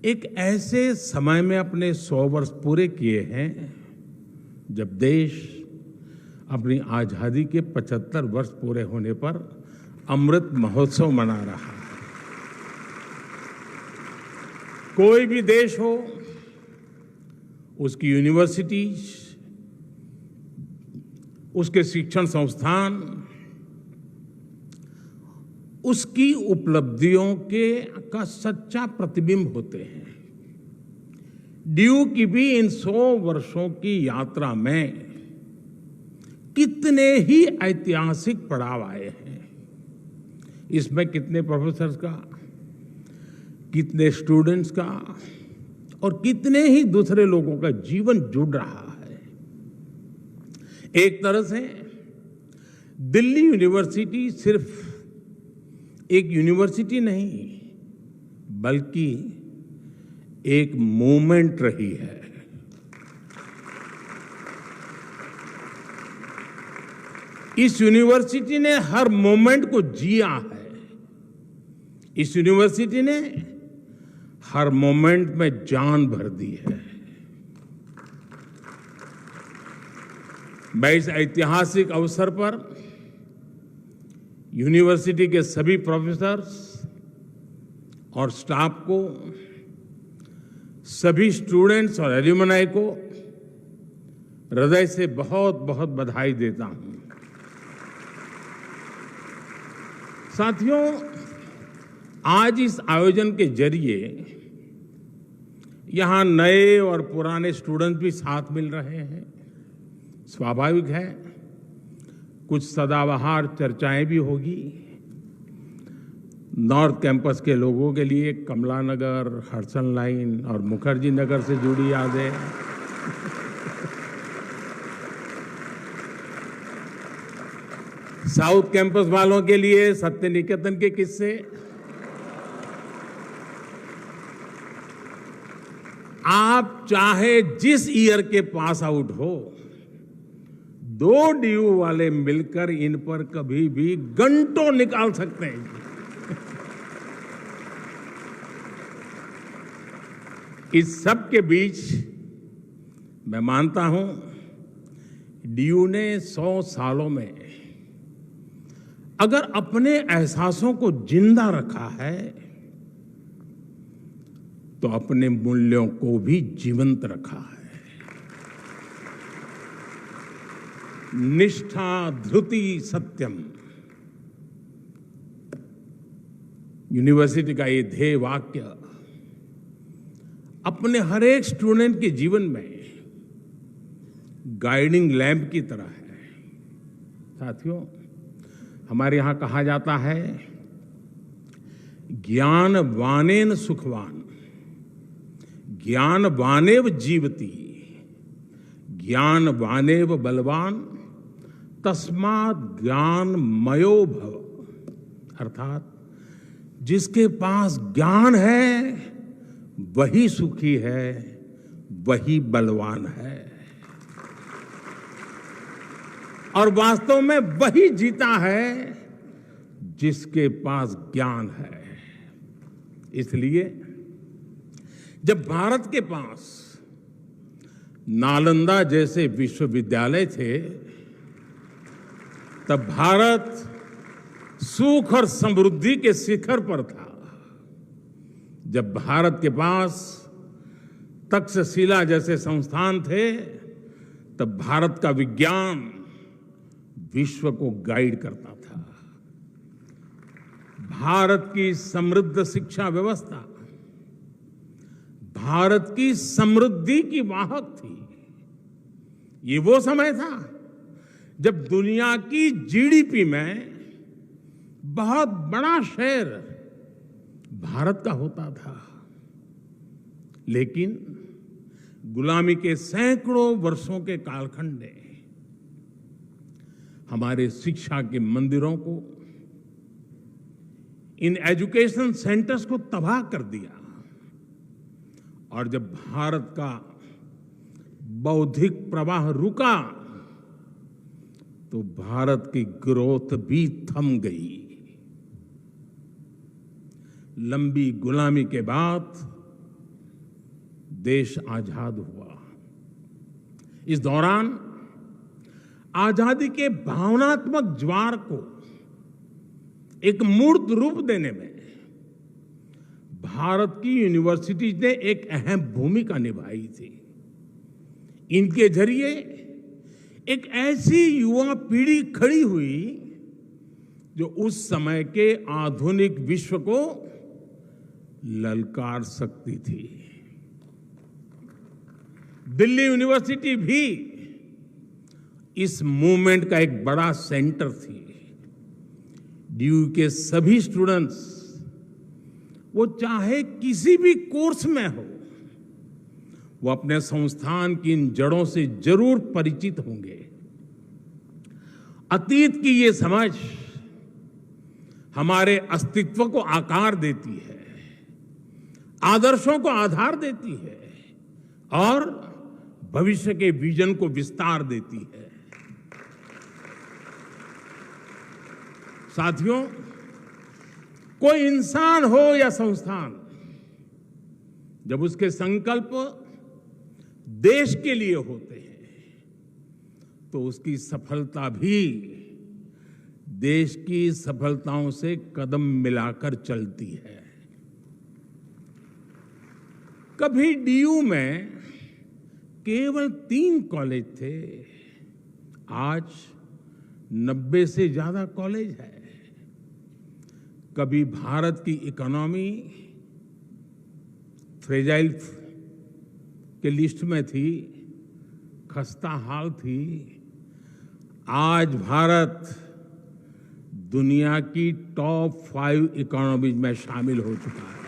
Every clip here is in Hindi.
एक ऐसे समय में अपने 100 वर्ष पूरे किए हैं जब देश अपनी आजादी के 75 वर्ष पूरे होने पर अमृत महोत्सव मना रहा है। कोई भी देश हो, उसकी यूनिवर्सिटीज, उसके शिक्षण संस्थान, उसकी उपलब्धियों का सच्चा प्रतिबिंब होते हैं। डीयू की भी इन 100 वर्षों की यात्रा में कितने ही ऐतिहासिक पड़ाव आए हैं। इसमें कितने प्रोफेसर्स का, कितने स्टूडेंट्स का और कितने ही दूसरे लोगों का जीवन जुड़ रहा है। एक तरह से दिल्ली यूनिवर्सिटी सिर्फ एक यूनिवर्सिटी नहीं, बल्कि एक मूवमेंट रही है। इस यूनिवर्सिटी ने हर मोमेंट को जिया है। इस यूनिवर्सिटी ने हर मोमेंट में जान भर दी है। मैं इस ऐतिहासिक अवसर पर यूनिवर्सिटी के सभी प्रोफेसर्स और स्टाफ को, सभी स्टूडेंट्स और एल्यूमनाई को हृदय से बहुत बहुत बधाई देता हूं। साथियों, आज इस आयोजन के जरिए यहां नए और पुराने स्टूडेंट्स भी साथ मिल रहे हैं। स्वाभाविक है, कुछ सदाबहार चर्चाएं भी होगी। नॉर्थ कैंपस के लोगों के लिए कमला नगर, हडसन लाइन और मुखर्जी नगर से जुड़ी यादें, साउथ कैंपस वालों के लिए सत्य निकेतन के किस्से, आप चाहे जिस ईयर के पास आउट हो, 2 डीयू वाले मिलकर इन पर कभी भी घंटों निकाल सकते हैं। इस सब के बीच मैं मानता हूं, डीयू ने 100 सालों में अगर अपने एहसासों को जिंदा रखा है, तो अपने मूल्यों को भी जीवंत रखा है। निष्ठा धृति सत्यम, यूनिवर्सिटी का ये ध्येय वाक्य अपने हर एक स्टूडेंट के जीवन में गाइडिंग लैंप की तरह है। साथियों, हमारे यहां कहा जाता है, ज्ञान वानेन सुखवान, ज्ञान वानेव जीवति, ज्ञान वानेव बलवान, तस्मात् ज्ञान मयो भव। अर्थात जिसके पास ज्ञान है वही सुखी है, वही बलवान है, और वास्तव में वही जीता है जिसके पास ज्ञान है। इसलिए जब भारत के पास नालंदा जैसे विश्वविद्यालय थे, तब भारत सुख और समृद्धि के शिखर पर था। जब भारत के पास तक्षशिला जैसे संस्थान थे, तब भारत का विज्ञान विश्व को गाइड करता था। भारत की समृद्ध शिक्षा व्यवस्था भारत की समृद्धि की वाहक थी। ये वो समय था जब दुनिया की जीडीपी में बहुत बड़ा शेयर भारत का होता था। लेकिन गुलामी के सैकड़ों वर्षों के कालखंड ने हमारे शिक्षा के मंदिरों को, इन एजुकेशन सेंटर्स को तबाह कर दिया। और जब भारत का बौद्धिक प्रवाह रुका, तो भारत की ग्रोथ भी थम गई। लंबी गुलामी के बाद देश आजाद हुआ। इस दौरान आजादी के भावनात्मक ज्वार को एक मूर्त रूप देने में भारत की यूनिवर्सिटीज ने एक अहम भूमिका निभाई थी। इनके जरिए एक ऐसी युवा पीढ़ी खड़ी हुई जो उस समय के आधुनिक विश्व को ललकार सकती थी। दिल्ली यूनिवर्सिटी भी इस मूवमेंट का एक बड़ा सेंटर थी। डीयू के सभी स्टूडेंट्स, वो चाहे किसी भी कोर्स में हो, वो अपने संस्थान की इन जड़ों से जरूर परिचित होंगे। अतीत की ये समझ हमारे अस्तित्व को आकार देती है, आदर्शों को आधार देती है और भविष्य के विजन को विस्तार देती है। साथियों, कोई इंसान हो या संस्थान, जब उसके संकल्प देश के लिए होते हैं तो उसकी सफलता भी देश की सफलताओं से कदम मिलाकर चलती है। कभी डीयू में केवल 3 कॉलेज थे, आज 90 से ज्यादा कॉलेज है। कभी भारत की इकोनॉमी फ्रेजाइल के लिस्ट में थी, खस्ता हाल थी। आज भारत दुनिया की टॉप 5 इकोनॉमीज में शामिल हो चुका है।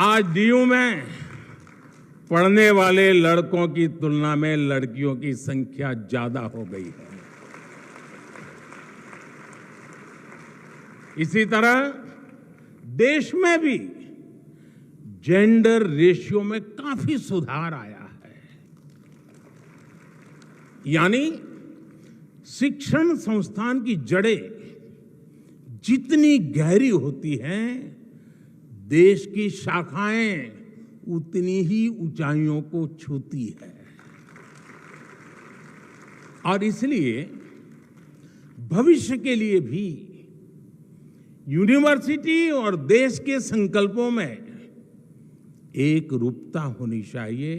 आज डीयू में पढ़ने वाले लड़कों की तुलना में लड़कियों की संख्या ज्यादा हो गई है। इसी तरह देश में भी जेंडर रेशियो में काफी सुधार आया है। यानी शिक्षण संस्थान की जड़ें जितनी गहरी होती हैं, देश की शाखाएं उतनी ही ऊंचाइयों को छूती है। और इसलिए भविष्य के लिए भी यूनिवर्सिटी और देश के संकल्पों में एक रूपता होनी चाहिए,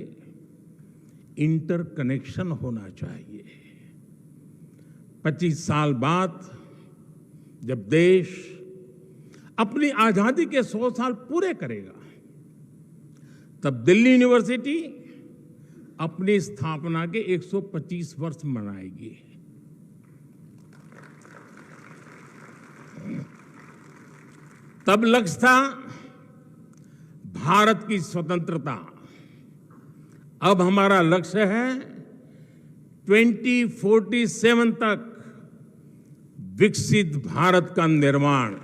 इंटरकनेक्शन होना चाहिए। 25 साल बाद जब देश अपनी आजादी के 100 साल पूरे करेगा, तब दिल्ली यूनिवर्सिटी अपनी स्थापना के 125 वर्ष मनाएगी। तब लक्ष्य था भारत की स्वतंत्रता। अब हमारा लक्ष्य है 2047 तक विकसित भारत का निर्माण।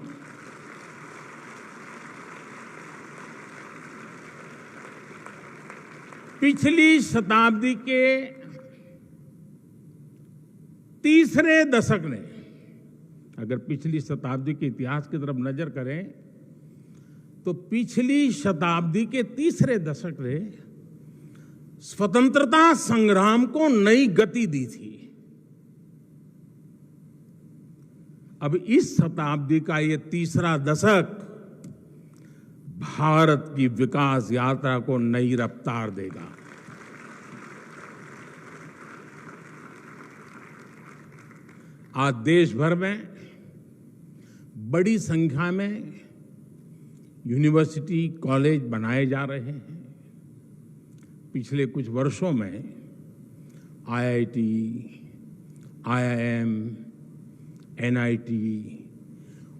पिछली शताब्दी के तीसरे दशक ने, अगर पिछली शताब्दी के इतिहास की तरफ नजर करें तो पिछली शताब्दी के तीसरे दशक ने स्वतंत्रता संग्राम को नई गति दी थी। अब इस शताब्दी का ये तीसरा दशक भारत की विकास यात्रा को नई रफ्तार देगा। आज देश भर में बड़ी संख्या में यूनिवर्सिटी कॉलेज बनाए जा रहे हैं। पिछले कुछ वर्षों में आईआईटी, आईआईएम, एनआईटी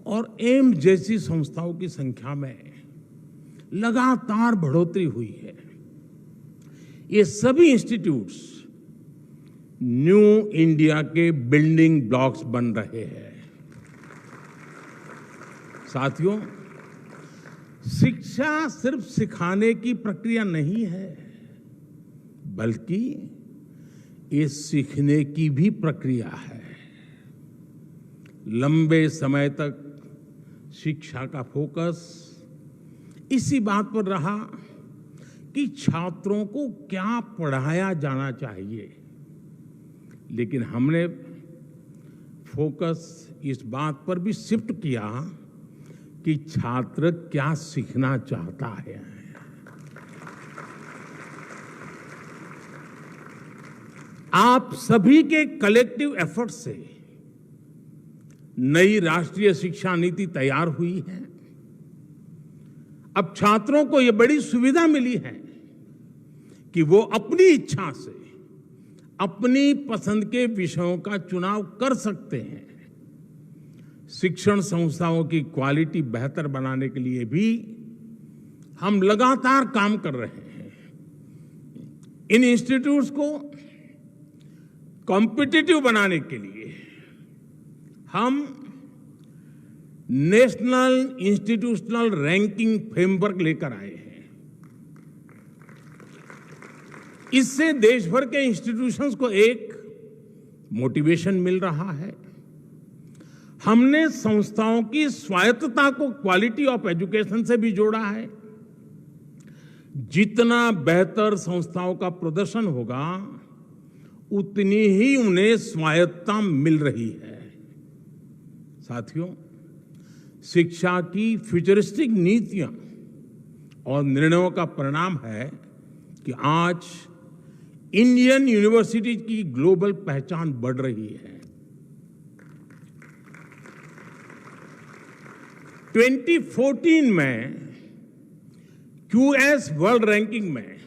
और एम्स जैसी संस्थाओं की संख्या में लगातार बढ़ोतरी हुई है। ये सभी इंस्टीट्यूट्स न्यू इंडिया के बिल्डिंग ब्लॉक्स बन रहे हैं। साथियों, शिक्षा सिर्फ सिखाने की प्रक्रिया नहीं है, बल्कि ये सीखने की भी प्रक्रिया है। लंबे समय तक शिक्षा का फोकस इसी बात पर रहा कि छात्रों को क्या पढ़ाया जाना चाहिए, लेकिन हमने फोकस इस बात पर भी शिफ्ट किया कि छात्र क्या सीखना चाहता है। आप सभी के कलेक्टिव एफर्ट से नई राष्ट्रीय शिक्षा नीति तैयार हुई है। अब छात्रों को यह बड़ी सुविधा मिली है कि वो अपनी इच्छा से अपनी पसंद के विषयों का चुनाव कर सकते हैं। शिक्षण संस्थाओं की क्वालिटी बेहतर बनाने के लिए भी हम लगातार काम कर रहे हैं। इन इंस्टीट्यूट्स को कॉम्पिटिटिव बनाने के लिए हम नेशनल इंस्टीट्यूशनल रैंकिंग फ्रेमवर्क लेकर आए हैं। इससे देश भर के इंस्टीट्यूशंस को एक मोटिवेशन मिल रहा है। हमने संस्थाओं की स्वायत्तता को क्वालिटी ऑफ एजुकेशन से भी जोड़ा है। जितना बेहतर संस्थाओं का प्रदर्शन होगा, उतनी ही उन्हें स्वायत्तता मिल रही है। साथियों, शिक्षा की फ्यूचरिस्टिक नीतियां और निर्णयों का परिणाम है कि आज इंडियन यूनिवर्सिटी की ग्लोबल पहचान बढ़ रही है। 2014 में क्यूएस वर्ल्ड रैंकिंग में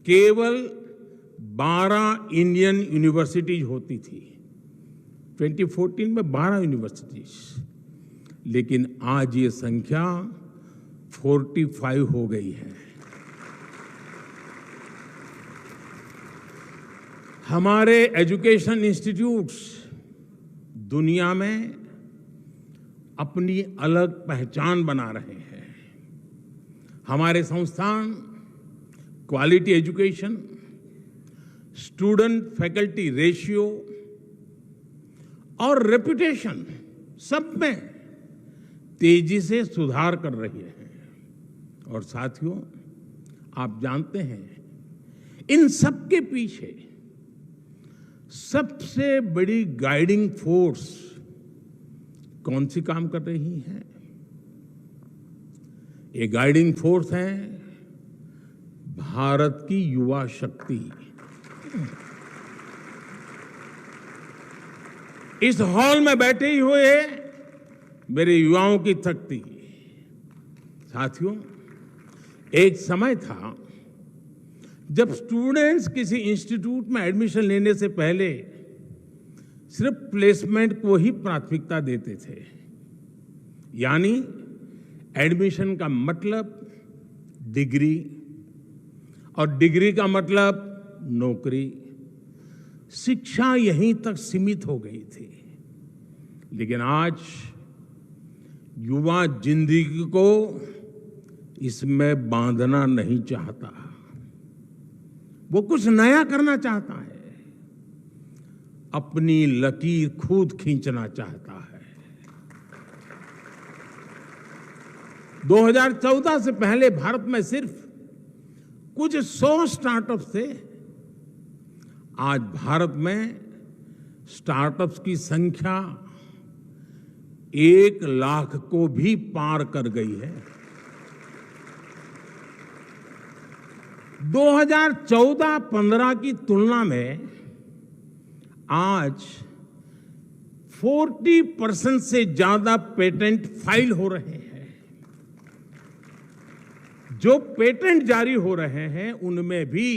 केवल 12 इंडियन यूनिवर्सिटीज होती थी। 2014 में 12 यूनिवर्सिटीज, लेकिन आज ये संख्या 45 हो गई है। हमारे एजुकेशन इंस्टीट्यूट्स दुनिया में अपनी अलग पहचान बना रहे हैं। हमारे संस्थान quality education, student faculty ratio और रेपुटेशन सब में तेजी से सुधार कर रही है। और साथियों, आप जानते हैं, इन सब के पीछे सबसे बड़ी गाइडिंग फोर्स कौन सी काम कर रही है? ये गाइडिंग फोर्स है भारत की युवा शक्ति। इस हॉल में बैठे हुए मेरे युवाओं की शक्ति। साथियों, एक समय था जब स्टूडेंट्स किसी इंस्टीट्यूट में एडमिशन लेने से पहले सिर्फ प्लेसमेंट को ही प्राथमिकता देते थे। यानी एडमिशन का मतलब डिग्री और डिग्री का मतलब नौकरी। शिक्षा यहीं तक सीमित हो गई थी। लेकिन आज युवा जिंदगी को इसमें बांधना नहीं चाहता। वो कुछ नया करना चाहता है, अपनी लकीर खुद खींचना चाहता है। 2014 से पहले भारत में सिर्फ कुछ 100 स्टार्टअप्स थे। आज भारत में स्टार्टअप्स की संख्या 1 लाख को भी पार कर गई है। 2014-15 की तुलना में आज 40% से ज्यादा पेटेंट फाइल हो रहे हैं। जो पेटेंट जारी हो रहे हैं उनमें भी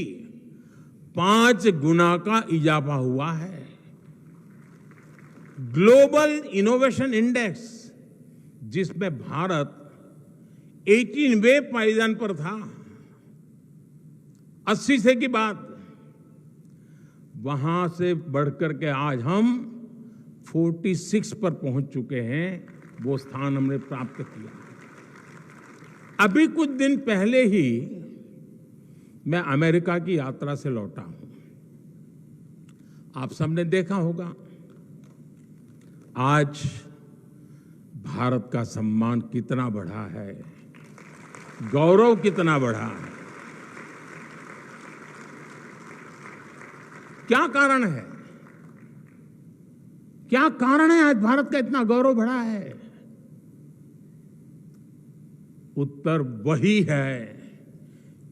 5 गुना का इजाफा हुआ है। ग्लोबल इनोवेशन इंडेक्स, जिसमें भारत 18वें पायदान पर था 80 से की बात, वहां से बढ़कर के आज हम 46 पर पहुंच चुके हैं। वो स्थान हमने प्राप्त किया। अभी कुछ दिन पहले ही मैं अमेरिका की यात्रा से लौटा हूं। आप सबने देखा होगा, आज भारत का सम्मान कितना बढ़ा है, गौरव कितना बढ़ा है। क्या कारण है? क्या कारण है आज भारत का इतना गौरव बढ़ा है? उत्तर वही है,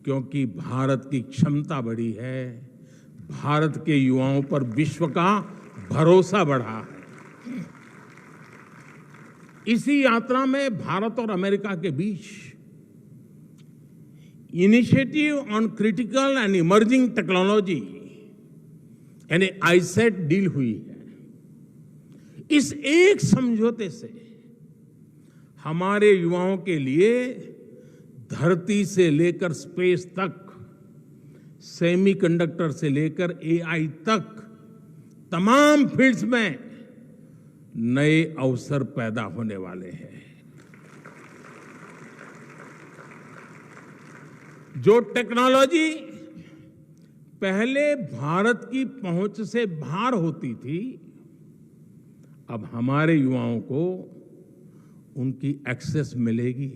क्योंकि भारत की क्षमता बढ़ी है, भारत के युवाओं पर विश्व का भरोसा बढ़ा है। इसी यात्रा में भारत और अमेरिका के बीच initiative on critical and emerging technology यानी आईसेट डील हुई है। इस एक समझौते से हमारे युवाओं के लिए धरती से लेकर स्पेस तक, सेमीकंडक्टर से लेकर एआई तक तमाम फील्ड्स में नए अवसर पैदा होने वाले हैं। जो टेक्नोलॉजी पहले भारत की पहुंच से बाहर होती थी, अब हमारे युवाओं को उनकी एक्सेस मिलेगी,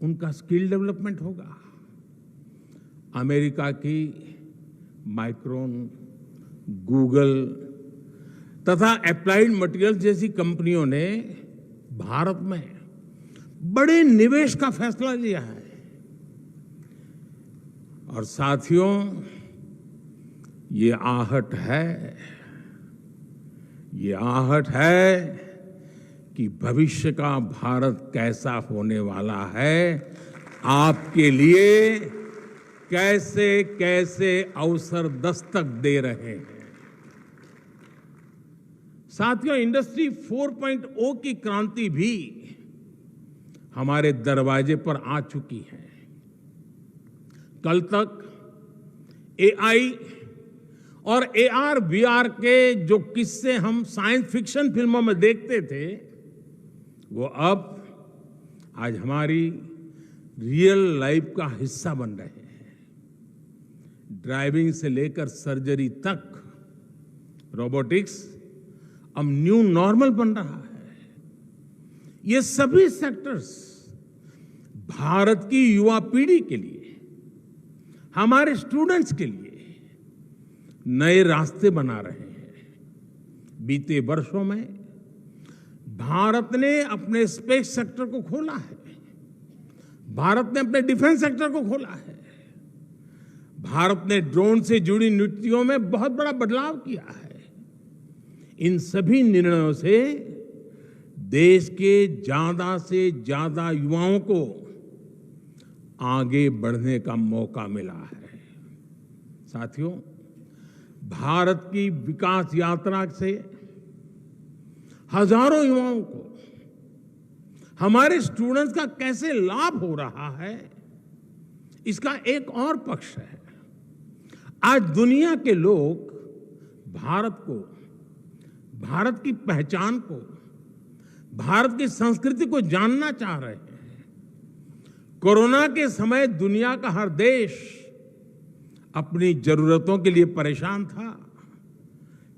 उनका स्किल डेवलपमेंट होगा। अमेरिका की माइक्रोन, गूगल तथा अप्लाइड मटेरियल्स जैसी कंपनियों ने भारत में बड़े निवेश का फैसला लिया है। और साथियों, ये आहट है कि भविष्य का भारत कैसा होने वाला है, आपके लिए कैसे कैसे अवसर दस्तक दे रहे हैं। साथियों, इंडस्ट्री 4.0 की क्रांति भी हमारे दरवाजे पर आ चुकी है। कल तक एआई और एआर वीआर के जो किस्से हम साइंस फिक्शन फिल्मों में देखते थे, वो अब आज हमारी रियल लाइफ का हिस्सा बन रहे हैं। ड्राइविंग से लेकर सर्जरी तक रोबोटिक्स अब न्यू नॉर्मल बन रहा है। ये सभी सेक्टर्स भारत की युवा पीढ़ी के लिए, हमारे स्टूडेंट्स के लिए नए रास्ते बना रहे हैं। बीते वर्षों में भारत ने अपने स्पेस सेक्टर को खोला है, भारत ने अपने डिफेंस सेक्टर को खोला है, भारत ने ड्रोन से जुड़ी नीतियों में बहुत बड़ा बदलाव किया है। इन सभी निर्णयों से देश के ज्यादा से ज्यादा युवाओं को आगे बढ़ने का मौका मिला है। साथियों, भारत की विकास यात्रा से हजारों युवाओं को, हमारे स्टूडेंट्स का कैसे लाभ हो रहा है, इसका एक और पक्ष है। आज दुनिया के लोग भारत को, भारत की पहचान को, भारत की संस्कृति को जानना चाह रहे हैं। कोरोना के समय दुनिया का हर देश अपनी जरूरतों के लिए परेशान था,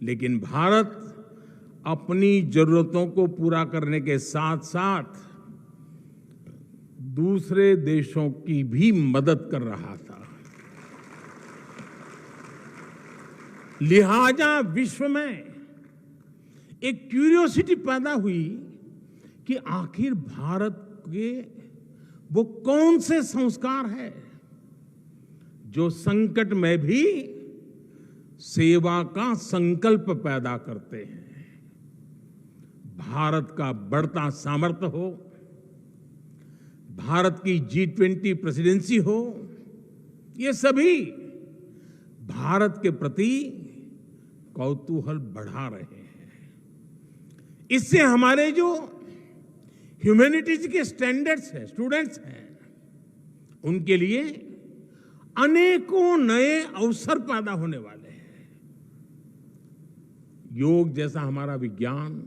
लेकिन भारत अपनी जरूरतों को पूरा करने के साथ साथ दूसरे देशों की भी मदद कर रहा था। लिहाजा विश्व में एक क्यूरियोसिटी पैदा हुई कि आखिर भारत के वो कौन से संस्कार है जो संकट में भी सेवा का संकल्प पैदा करते हैं। भारत का बढ़ता सामर्थ्य हो, भारत की G20 प्रेसिडेंसी हो, ये सभी भारत के प्रति कौतूहल बढ़ा रहे हैं। इससे हमारे जो ह्यूमैनिटीज के स्टैंडर्ड्स हैं, स्टूडेंट्स हैं, उनके लिए अनेकों नए अवसर पैदा होने वाले हैं। योग जैसा हमारा विज्ञान,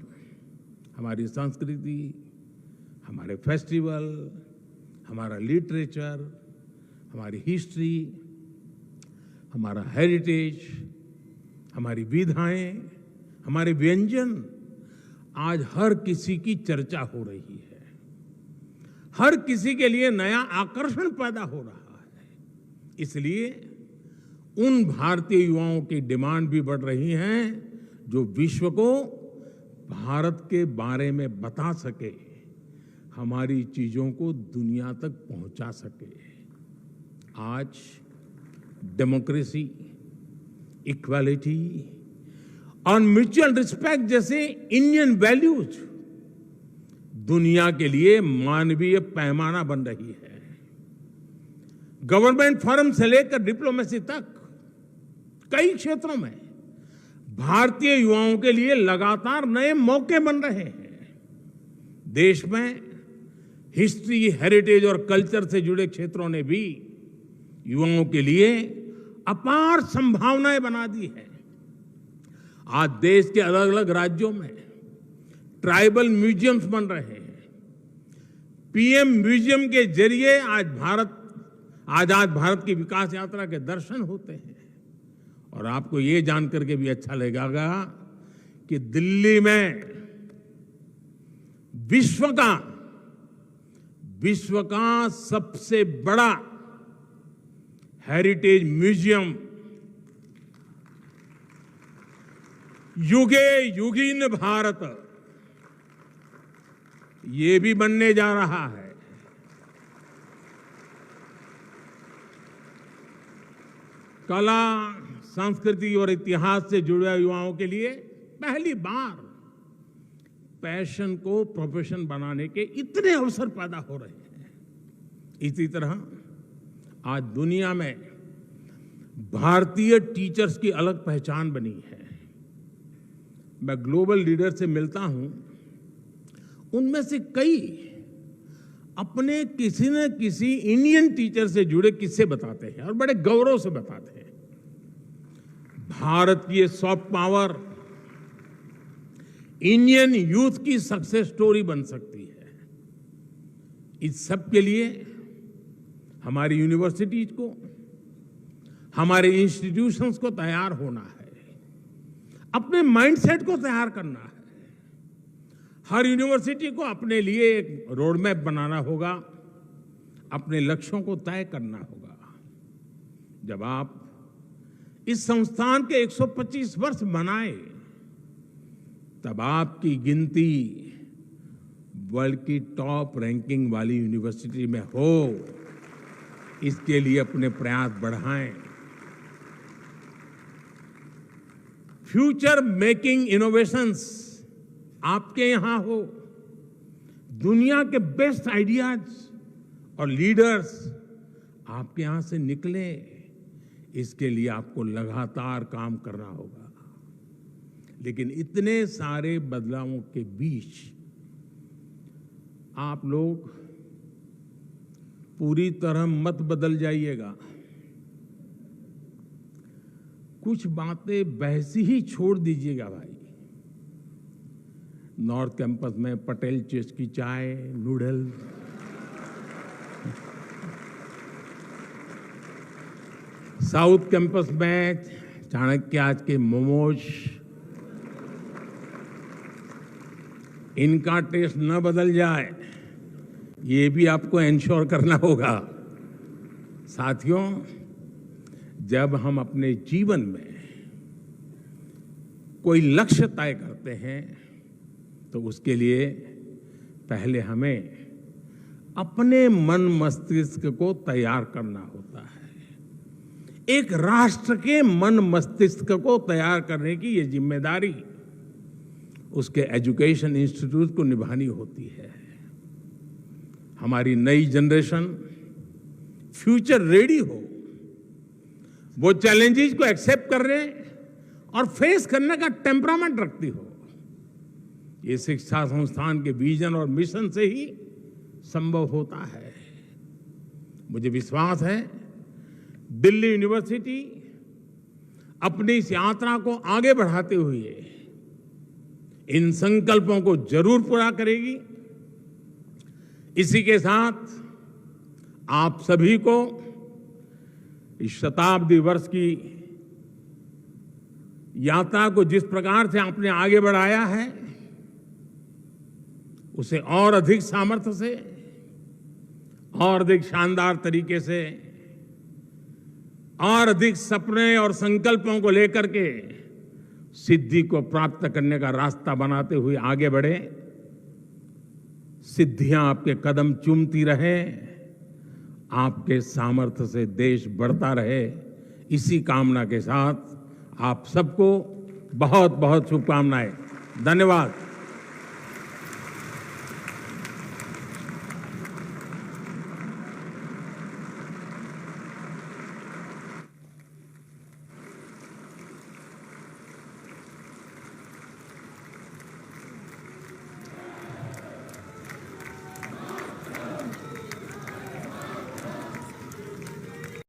हमारी संस्कृति, हमारे फेस्टिवल, हमारा लिटरेचर, हमारी हिस्ट्री, हमारा हेरिटेज, हमारी विधाएं, हमारे व्यंजन आज हर किसी की चर्चा हो रही है, हर किसी के लिए नया आकर्षण पैदा हो रहा है। इसलिए उन भारतीय युवाओं की डिमांड भी बढ़ रही है जो विश्व को भारत के बारे में बता सके, हमारी चीजों को दुनिया तक पहुंचा सके। आज डेमोक्रेसी, इक्वालिटी और म्यूचुअल रिस्पेक्ट जैसे इंडियन वैल्यूज दुनिया के लिए मानवीय पैमाना बन रही है। गवर्नमेंट फोरम से लेकर डिप्लोमेसी तक कई क्षेत्रों में भारतीय युवाओं के लिए लगातार नए मौके बन रहे हैं। देश में हिस्ट्री, हेरिटेज और कल्चर से जुड़े क्षेत्रों ने भी युवाओं के लिए अपार संभावनाएं बना दी है। आज देश के अलग अलग राज्यों में ट्राइबल म्यूजियम्स बन रहे हैं। पीएम म्यूजियम के जरिए आजाद भारत की विकास यात्रा के दर्शन होते हैं। और आपको ये जानकर के भी अच्छा लगेगा कि दिल्ली में विश्व का सबसे बड़ा हेरिटेज म्यूजियम युगे युगीन भारत ये भी बनने जा रहा है। कला, संस्कृति और इतिहास से जुड़े युवाओं के लिए पहली बार पैशन को प्रोफेशन बनाने के इतने अवसर पैदा हो रहे हैं। इसी तरह आज दुनिया में भारतीय टीचर्स की अलग पहचान बनी है। मैं ग्लोबल लीडर से मिलता हूं, उनमें से कई अपने किसी न किसी इंडियन टीचर से जुड़े किस्से बताते हैं और बड़े गौरव से बताते हैं। भारत की ये सॉफ्ट पावर इंडियन यूथ की सक्सेस स्टोरी बन सकती है। इस सब के लिए हमारी यूनिवर्सिटीज को, हमारे इंस्टीट्यूशंस को तैयार होना है, अपने माइंडसेट को तैयार करना है। हर यूनिवर्सिटी को अपने लिए एक रोड मैप बनाना होगा, अपने लक्ष्यों को तय करना होगा। जब आप इस संस्थान के 125 वर्ष मनाए, तब आपकी गिनती वर्ल्ड की टॉप रैंकिंग वाली यूनिवर्सिटी में हो, इसके लिए अपने प्रयास बढ़ाएं। फ्यूचर मेकिंग इनोवेशंस आपके यहां हो, दुनिया के बेस्ट आइडियाज और लीडर्स आपके यहां से निकले, इसके लिए आपको लगातार काम करना होगा। लेकिन इतने सारे बदलावों के बीच आप लोग पूरी तरह मत बदल जाइएगा। कुछ बातें वैसी ही छोड़ दीजिएगा भाई। नॉर्थ कैंपस में पटेल चेस्ट की चाय, नूडल, साउथ कैंपस में चाणक्य आज के मोमोज, इनका टेस्ट न बदल जाए, ये भी आपको इंश्योर करना होगा। साथियों, जब हम अपने जीवन में कोई लक्ष्य तय करते हैं तो उसके लिए पहले हमें अपने मन मस्तिष्क को तैयार करना होता है। एक राष्ट्र के मन मस्तिष्क को तैयार करने की ये जिम्मेदारी उसके एजुकेशन इंस्टीट्यूट को निभानी होती है। हमारी नई जनरेशन फ्यूचर रेडी हो, वो चैलेंजेस को एक्सेप्ट करने और फेस करने का टेम्परामेंट रखती हो। ये शिक्षा संस्थान के विजन और मिशन से ही संभव होता है। मुझे विश्वास है दिल्ली यूनिवर्सिटी अपनी इस यात्रा को आगे बढ़ाते हुए इन संकल्पों को जरूर पूरा करेगी। इसी के साथ आप सभी को इस शताब्दी वर्ष की यात्रा को जिस प्रकार से आपने आगे बढ़ाया है, उसे और अधिक सामर्थ्य से और अधिक शानदार तरीके से और अधिक सपने और संकल्पों को लेकर के सिद्धि को प्राप्त करने का रास्ता बनाते हुए आगे बढ़े। सिद्धियां आपके कदम चूमती रहे, आपके सामर्थ्य से देश बढ़ता रहे। इसी कामना के साथ आप सबको बहुत बहुत शुभकामनाएं। धन्यवाद।